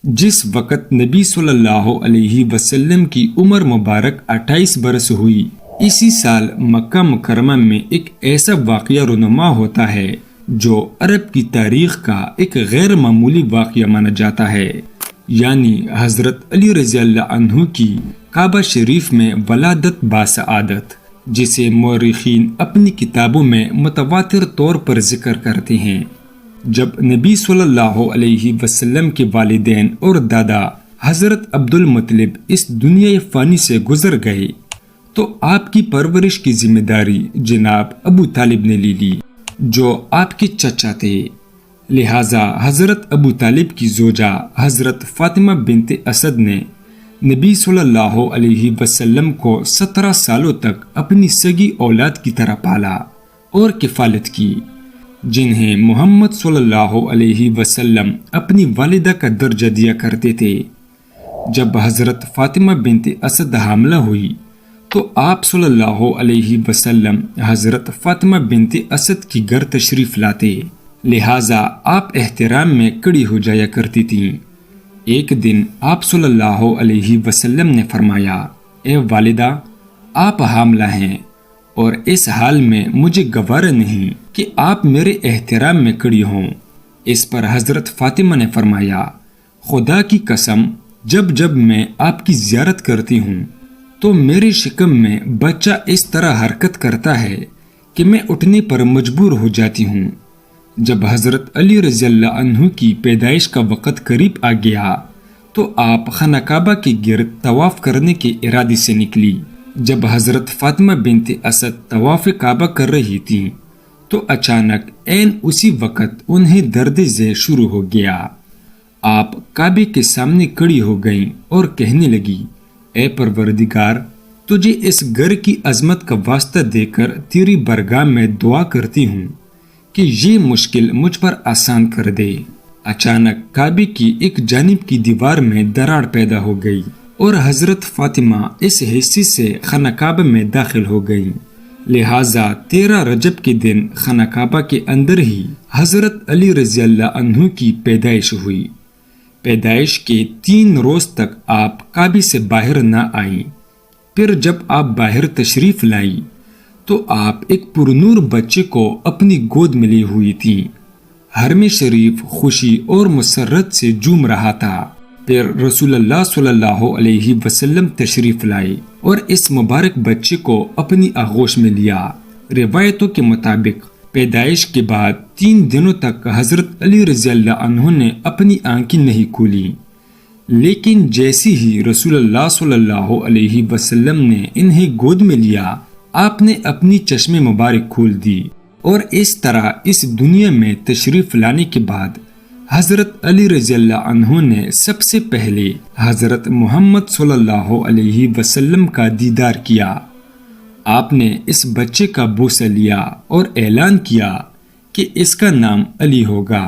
جس وقت نبی صلی اللہ علیہ وسلم کی عمر مبارک 28 برس ہوئی، اسی سال مکہ مکرمہ میں ایک ایسا واقعہ رونما ہوتا ہے جو عرب کی تاریخ کا ایک غیر معمولی واقعہ مانا جاتا ہے، یعنی حضرت علی رضی اللہ عنہ کی کعبہ شریف میں ولادت باسعادت، جسے مورخین اپنی کتابوں میں متواتر طور پر ذکر کرتے ہیں۔ جب نبی صلی اللہ علیہ وسلم کے والدین اور دادا حضرت عبد المطلب اس دنیا فانی سے گزر گئے تو آپ کی پرورش کی ذمہ داری جناب ابو طالب نے لی، جو آپ کے چچا تھے۔ لہٰذا حضرت ابو طالب کی زوجہ حضرت فاطمہ بنت اسد نے نبی صلی اللہ علیہ وسلم کو 17 سالوں تک اپنی سگی اولاد کی طرح پالا اور کفالت کی، جنہیں محمد صلی اللہ علیہ وسلم اپنی والدہ کا درجہ دیا کرتے تھے۔ جب حضرت فاطمہ بنت اسد حاملہ ہوئی تو آپ صلی اللہ علیہ وسلم حضرت فاطمہ بنت اسد کی گھر تشریف لاتے، لہٰذا آپ احترام میں کھڑی ہو جایا کرتی تھیں۔ ایک دن آپ صلی اللہ علیہ وسلم نے فرمایا، اے والدہ، آپ حاملہ ہیں اور اس حال میں مجھے گوارا نہیں کہ آپ میرے احترام میں کھڑی ہوں۔ اس پر حضرت فاطمہ نے فرمایا، خدا کی قسم، جب جب میں آپ کی زیارت کرتی ہوں تو میرے شکم میں بچہ اس طرح حرکت کرتا ہے کہ میں اٹھنے پر مجبور ہو جاتی ہوں۔ جب حضرت علی رضی اللہ عنہ کی پیدائش کا وقت قریب آ گیا تو آپ خانہ کعبہ کے گرد طواف کرنے کے ارادے سے نکلی۔ جب حضرت فاطمہ بنت اسد طواف کعبہ کر رہی تھیں تو اچانک عین اسی وقت انہیں درد ذیل شروع ہو گیا۔ آپ کعبے کے سامنے کھڑی ہو گئیں اور کہنے لگی، اے پروردگار، تجھے اس گھر کی عظمت کا واسطہ دے کر تیری برگاہ میں دعا کرتی ہوں کہ یہ مشکل مجھ پر آسان کر دے۔ اچانک کعبے کی ایک جانب کی دیوار میں دراڑ پیدا ہو گئی اور حضرت فاطمہ اس حصے سے خانہ کعبہ میں داخل ہو گئیں۔ لہٰذا 13 رجب کے دن خانہ کعبہ کے اندر ہی حضرت علی رضی اللہ عنہ کی پیدائش ہوئی۔ پیدائش کے 3 روز تک آپ کعبے سے باہر نہ آئیں۔ پھر جب آپ باہر تشریف لائیں تو آپ ایک پرنور بچے کو اپنی گود میں لی ہوئی تھی۔ حرم شریف خوشی اور مسرت سے جھوم رہا تھا۔ پھر رسول اللہ صلی اللہ علیہ وسلم تشریف لائے اور اس مبارک بچے کو اپنی آغوش میں لیا۔ روایتوں کے مطابق پیدائش کے بعد 3 دنوں تک حضرت علی رضی اللہ عنہ نے اپنی آنکھیں نہیں کھولی، لیکن جیسے ہی رسول اللہ صلی اللہ علیہ وسلم نے انہیں گود میں لیا، آپ نے اپنی چشمیں مبارک کھول دی، اور اس طرح اس دنیا میں تشریف لانے کے بعد حضرت علی رضی اللہ عنہ نے سب سے پہلے حضرت محمد صلی اللہ علیہ وسلم کا دیدار کیا۔ آپ نے اس بچے کا بوسہ لیا اور اعلان کیا کہ اس کا نام علی ہوگا۔